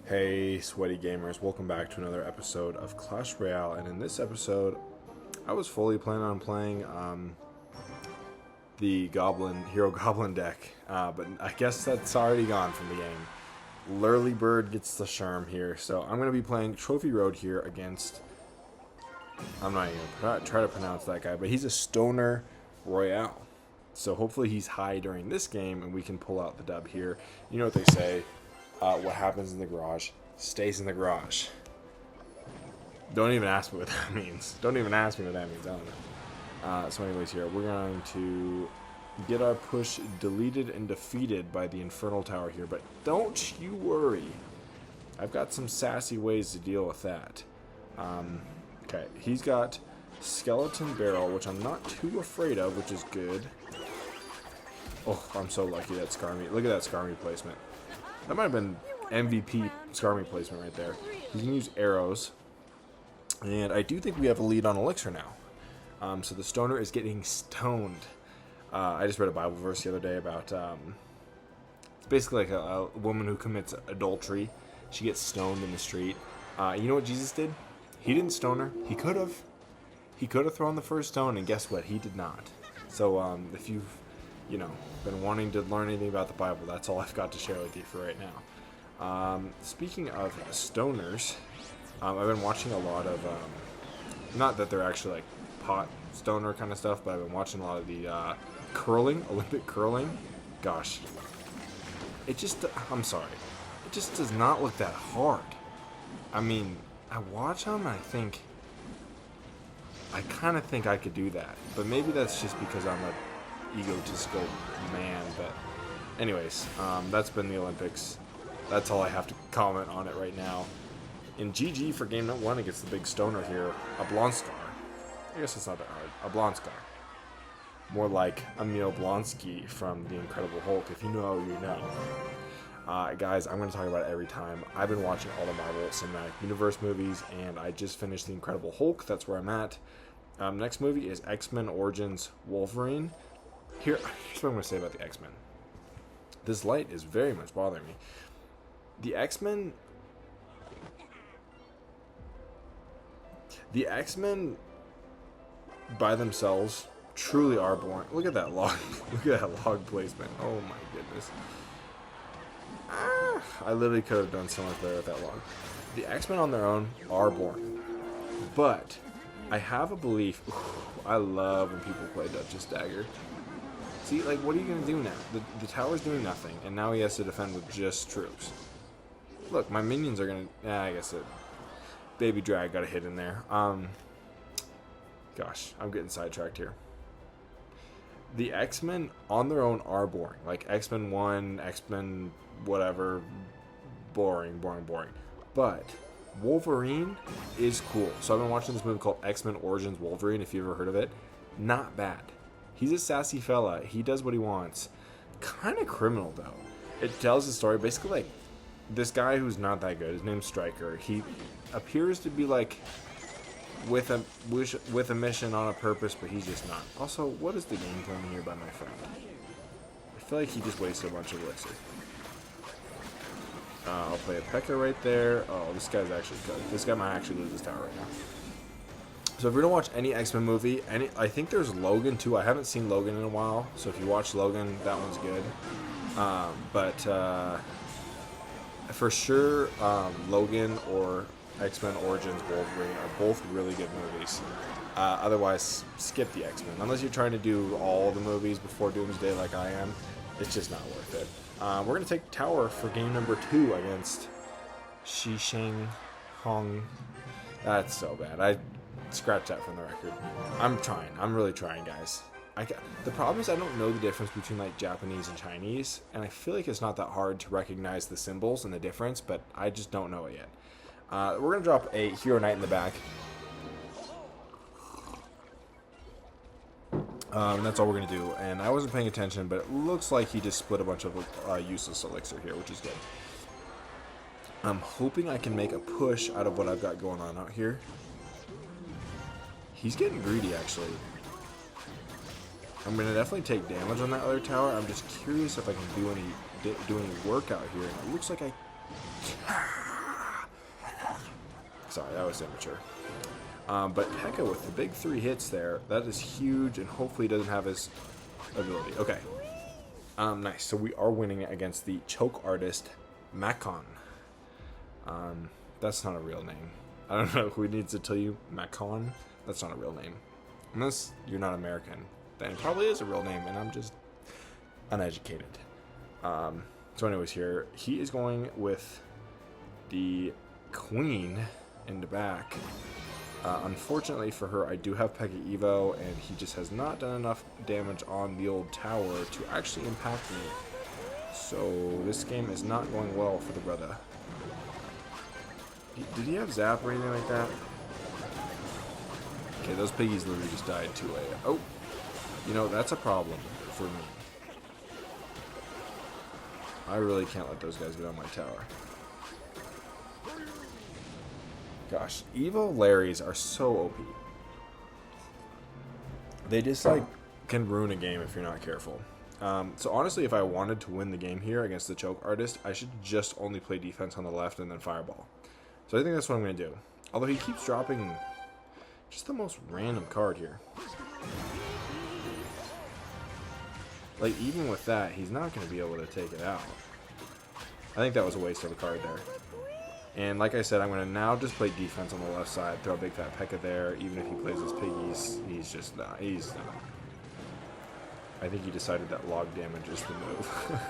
Hey, sweaty gamers, welcome back to another episode of Clash Royale, and in this episode, I was fully planning on playing the Hero Goblin deck, but I guess that's already gone from the game. Lurly Bird gets the Sherm here, so I'm going to be playing Trophy Road here against, I'm not even going to try to pronounce that guy, but he's a Stoner Royale. So hopefully he's high during this game, and we can pull out the dub here. You know what they say. What happens in the garage stays in the garage. Don't even ask me what that means. Don't even ask me what that means. I don't know. So anyways, here, we're going to get our push deleted and defeated by the Infernal Tower here. But don't you worry. I've got some sassy ways to deal with that. Okay, he's got Skeleton Barrel, which I'm not too afraid of, which is good. Oh, I'm so lucky that Skarmy. Look at that Skarmy placement. That might have been MVP Skarmy placement right there. You can use arrows. And I do think we have a lead on Elixir now. So the Stoner is getting stoned. I just read a Bible verse the other day about... it's basically like a woman who commits adultery. She gets stoned in the street. You know what Jesus did? He didn't stone her. He could have. He could have thrown the first stone, and guess what? He did not. So if you've... been wanting to learn anything about the Bible, that's all I've got to share with you for right now. Speaking of stoners, I've been watching a lot of, not that they're actually like pot stoner kind of stuff, but I've been watching a lot of the curling, Olympic curling. Gosh, I'm sorry, it just does not look that hard. I mean, I watch them and I kind of think I could do that, but maybe that's just because I'm a egotistical man. But anyways, that's been the Olympics. That's all I have to comment on it right now. In GG for game 1 against the big Stoner here, a Blonskar. I guess it's not that hard. A Blonskar. More like Emil Blonsky from The Incredible Hulk. If you know, you know. Guys, I'm going to talk about it every time. I've been watching all the Marvel Cinematic Universe movies, and I just finished The Incredible Hulk. That's where I'm at. Next movie is X-Men Origins Wolverine. Here's what I'm going to say about the X-Men. This light is very much bothering me. The X-Men by themselves truly are boring. Look at that log. Look at that log placement. Oh my goodness. I literally could have done so much better with that log. The X-Men on their own are boring. But I have a belief. I love when people play Duchess Dagger. See, like, what are you going to do now? The tower's doing nothing, and now he has to defend with just troops. Look, my minions are going to... I guess it... Baby Drag got a hit in there. Gosh, I'm getting sidetracked here. The X-Men on their own are boring. Like, X-Men 1, X-Men whatever. Boring. But Wolverine is cool. So I've been watching this movie called X-Men Origins Wolverine, if you've ever heard of it. Not bad. He's a sassy fella. He does what he wants. Kind of criminal, though. It tells the story. Basically, like, this guy who's not that good, his name's Stryker, he appears to be, like, with a mission on a purpose, but he's just not. Also, what is the game plan here by my friend? I feel like he just wasted a bunch of elixir. I'll play a P.E.K.K.A right there. Oh, this guy's actually good. This guy might actually lose this tower right now. So if you're going to watch any X-Men movie, I think there's Logan too. I haven't seen Logan in a while, so if you watch Logan, that one's good. For sure, Logan or X-Men Origins Wolverine are both really good movies. Otherwise, skip the X-Men. Unless you're trying to do all the movies before Doomsday like I am, it's just not worth it. We're going to take Tower for game number 2 against Shisheng Hong. That's so bad. I scratch that from the record. I'm trying. I'm really trying, guys. The problem is I don't know the difference between like Japanese and Chinese, and I feel like it's not that hard to recognize the symbols and the difference, but I just don't know it yet. We're going to drop a Hero Knight in the back. And that's all we're going to do. And I wasn't paying attention, but it looks like he just split a bunch of useless elixir here, which is good. I'm hoping I can make a push out of what I've got going on out here. He's getting greedy, actually. I'm going to definitely take damage on that other tower. I'm just curious if I can do any work out here. And it looks like I Sorry, that was immature. But Pekka with the big 3 hits there, that is huge, and hopefully he doesn't have his ability. Okay. Nice. So we are winning against the choke artist, Macon. That's not a real name. I don't know who needs to tell you. Macon? That's not a real name. Unless you're not American. Then it probably is a real name, and I'm just uneducated. So anyways here, he is going with the queen in the back. Unfortunately for her, I do have Pekka Evo, and he just has not done enough damage on the old tower to actually impact me. So this game is not going well for the brother. Did he have Zap or anything like that? Okay, those piggies literally just died too late. Oh, you know, that's a problem for me. I really can't let those guys get on my tower. Gosh, Evo Larrys are so OP. They just, like, can ruin a game if you're not careful. So honestly, if I wanted to win the game here against the choke artist, I should just only play defense on the left and then fireball. So I think that's what I'm going to do. Although he keeps dropping just the most random card here. Like, even with that, he's not going to be able to take it out. I think that was a waste of a card there. And like I said, I'm going to now just play defense on the left side, throw a big fat Pekka there. Even if he plays his piggies, he's just not. He's not. I think he decided that log damage is the move.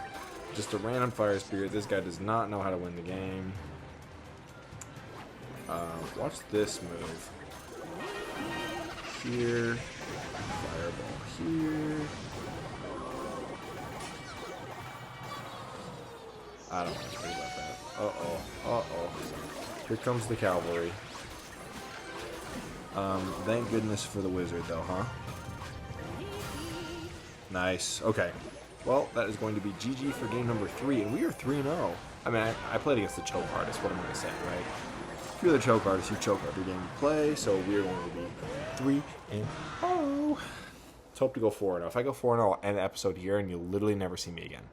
Just a random fire spirit. This guy does not know how to win the game. Watch this move. Here. Fireball here. I don't want to worry about that. Uh-oh. Uh-oh. Here comes the cavalry. Thank goodness for the wizard, though, huh? Nice. Okay. Well, that is going to be GG for game number 3, and we are 3-0. I mean, I played against the choke artist. What am I going to say, right? If you're the choke artist, you choke every game you play, so we are going to be 3-0. Let's hope to go 4-0. If I go 4-0, I'll end the episode here, and you'll literally never see me again.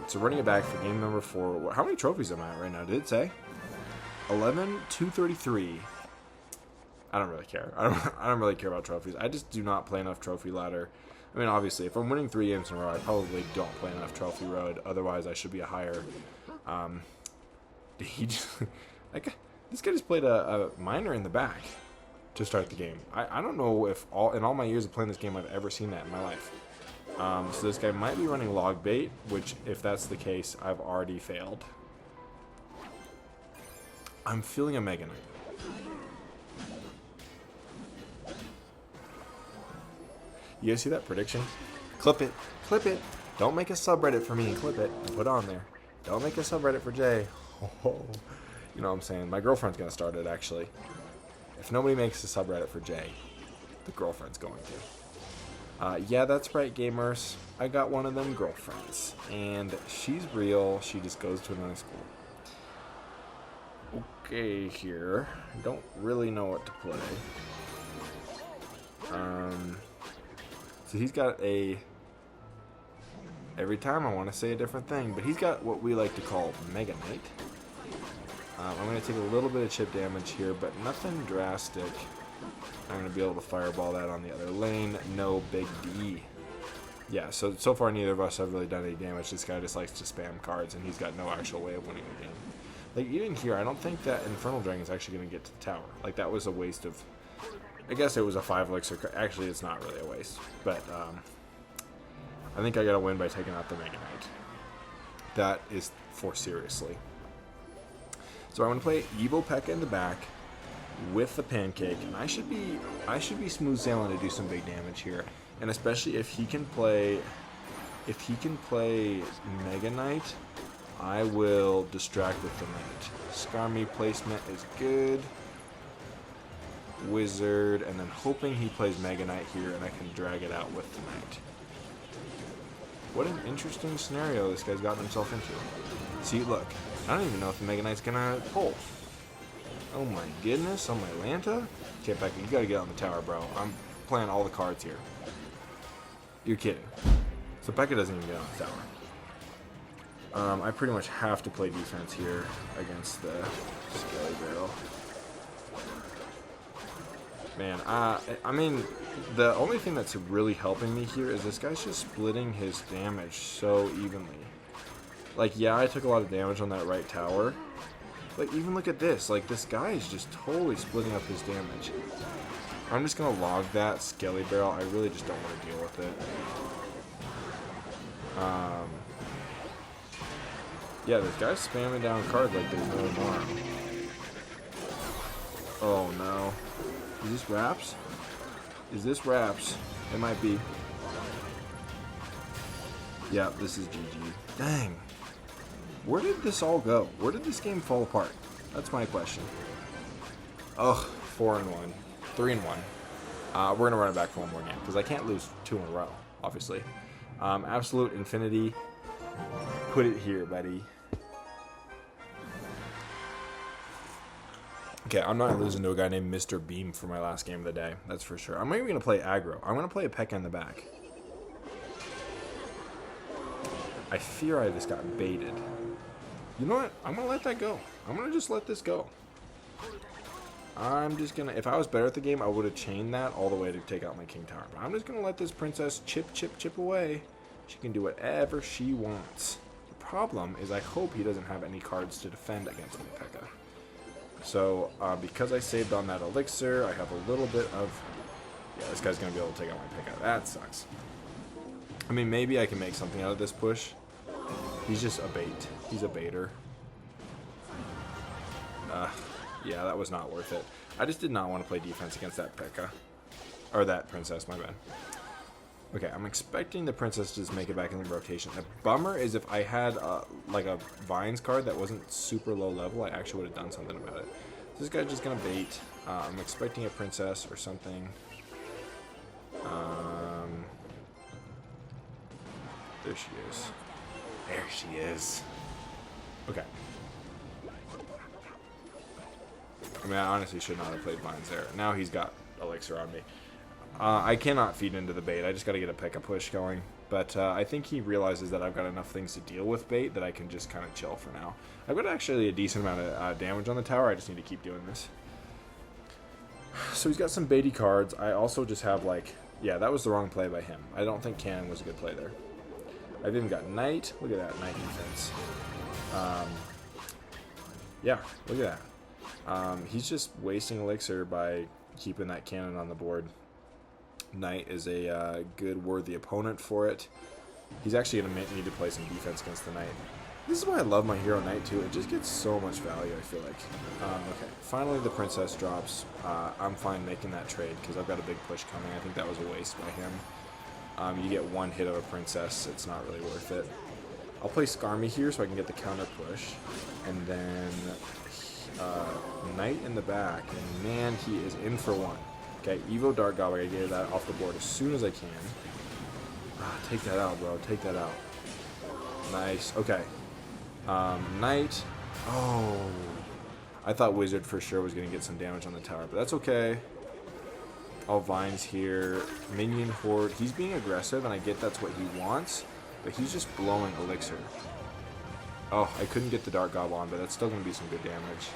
So running it back for game number 4. How many trophies am I at right now? Did it say? 11, 233. I don't really care. I don't really care about trophies. I just do not play enough trophy ladder. I mean, obviously, if I'm winning 3 games in a row, I probably don't play enough trophy road. Otherwise, I should be a higher. He just, like, this guy just played a miner in the back to start the game. I don't know if in all my years of playing this game I've ever seen that in my life. So this guy might be running log bait, which, if that's the case, I've already failed. I'm feeling a Mega Knight. You guys see that prediction? Clip it. Clip it. Don't make a subreddit for me and clip it and put it on there. Don't make a subreddit for Jay. Oh, you know what I'm saying? My girlfriend's going to start it, actually. If nobody makes a subreddit for Jay, the girlfriend's going to. Yeah, that's right, gamers. I got one of them girlfriends. And she's real. She just goes to another school. Okay, here. Don't really know what to play. So he's got a... Every time I want to say a different thing, but he's got what we like to call Mega Knight. I'm going to take a little bit of chip damage here, but nothing drastic. I'm going to be able to fireball that on the other lane. No big D. Yeah, so far neither of us have really done any damage. This guy just likes to spam cards, and he's got no actual way of winning the game. Like, even here, I don't think that Infernal Dragon is actually going to get to the tower. Like, that was a waste of... I guess it was a 5 elixir. Actually, it's not really a waste. But, I think I got to win by taking out the Mega Knight. That is for seriously. So I'm going to play Evo Pekka in the back with the Pancake, and I should be smooth sailing to do some big damage here. And especially if he can play Mega Knight, I will distract with the Knight. Skarmy placement is good. Wizard, and then hoping he plays Mega Knight here and I can drag it out with the Knight. What an interesting scenario this guy's gotten himself into. See, look, I don't even know if the Mega Knight's gonna pull. Oh my goodness, on my Lanta? Okay, Pekka, you gotta get on the tower, bro. I'm playing all the cards here. You're kidding. So Pekka doesn't even get on the tower. I pretty much have to play defense here against the Skelly Barrel. Man, I mean, the only thing that's really helping me here is this guy's just splitting his damage so evenly. Like, yeah, I took a lot of damage on that right tower. But even look at this. Like, this guy is just totally splitting up his damage. I'm just going to log that Skelly Barrel. I really just don't want to deal with it. Yeah, this guy's spamming down cards like there's no tomorrow. Oh, no. Is this wraps? Is this wraps? It might be. Yeah, this is GG. Dang. Where did this all go? Where did this game fall apart? That's my question. Ugh, 4-1. 3-1. We're going to run it back for one more game, because I can't lose 2 in a row, obviously. Absolute Infinity. Put it here, buddy. Okay, I'm not losing to a guy named Mr. Beam for my last game of the day. That's for sure. I'm maybe going to play aggro. I'm going to play a P.E.K.K.A in the back. I fear I just got baited. You know what? I'm going to let that go. I'm going to just let this go. I'm just going to... If I was better at the game, I would have chained that all the way to take out my King Tower. But I'm just going to let this princess chip away. She can do whatever she wants. The problem is I hope he doesn't have any cards to defend against my P.E.K.K.A. So, because I saved on that elixir, I have a little bit of... Yeah, this guy's going to be able to take out my P.E.K.K.A. That sucks. I mean, maybe I can make something out of this push. He's just a bait. He's a baiter. Yeah, that was not worth it. I just did not want to play defense against that P.E.K.K.A. Or that princess, my bad. Okay, I'm expecting the princess to just make it back in the rotation. The bummer is if I had like a Vines card that wasn't super low level, I actually would have done something about it. So this guy's just going to bait. I'm expecting a princess or something. There she is. There she is. Okay. I mean, I honestly should not have played Vines there. Now he's got elixir on me. I cannot feed into the bait. I just got to get a P.E.K.K.A push going. But I think he realizes that I've got enough things to deal with bait that I can just kind of chill for now. I've got actually a decent amount of damage on the tower. I just need to keep doing this. So he's got some baity cards. I also just have like... Yeah, that was the wrong play by him. I don't think Cannon was a good play there. I've even got Knight. Look at that, Knight defense. Yeah, look at that. He's just wasting elixir by keeping that cannon on the board. Knight is a good, worthy opponent for it. He's actually going to need to play some defense against the Knight. This is why I love my hero Knight too. It just gets so much value, I feel like. Okay, finally the princess drops. I'm fine making that trade because I've got a big push coming. I think that was a waste by him. You get one hit of a princess. It's not really worth it. I'll play Skarmy here so I can get the counter push. And then Knight in the back. And man, he is in for one. Okay, Evo Dark Goblin. I get that off the board as soon as I can. Take that out, bro. Take that out. Nice. Okay. Knight. Oh. I thought Wizard for sure was going to get some damage on the tower, but that's okay. All Vines here. Minion Horde. He's being aggressive, and I get that's what he wants, but he's just blowing elixir. Oh, I couldn't get the Dark Goblin, but that's still going to be some good damage.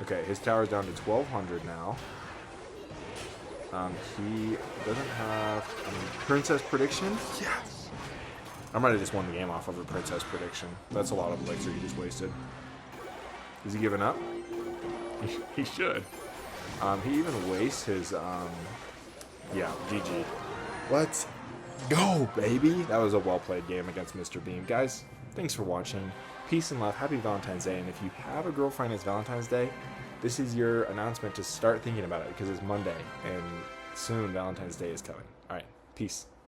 Okay, his tower's down to 1200 now. He doesn't have Princess Prediction. Yes! I might have just won the game off of a Princess Prediction. That's a lot of elixir he just wasted. Is he giving up? He should. He even wastes his, yeah, GG. Let's go, baby! That was a well-played game against Mr. Beam. Guys, thanks for watching. Peace and love. Happy Valentine's Day. And if you have a girlfriend, it's Valentine's Day. This is your announcement to start thinking about it because it's Monday and soon Valentine's Day is coming. All right. Peace.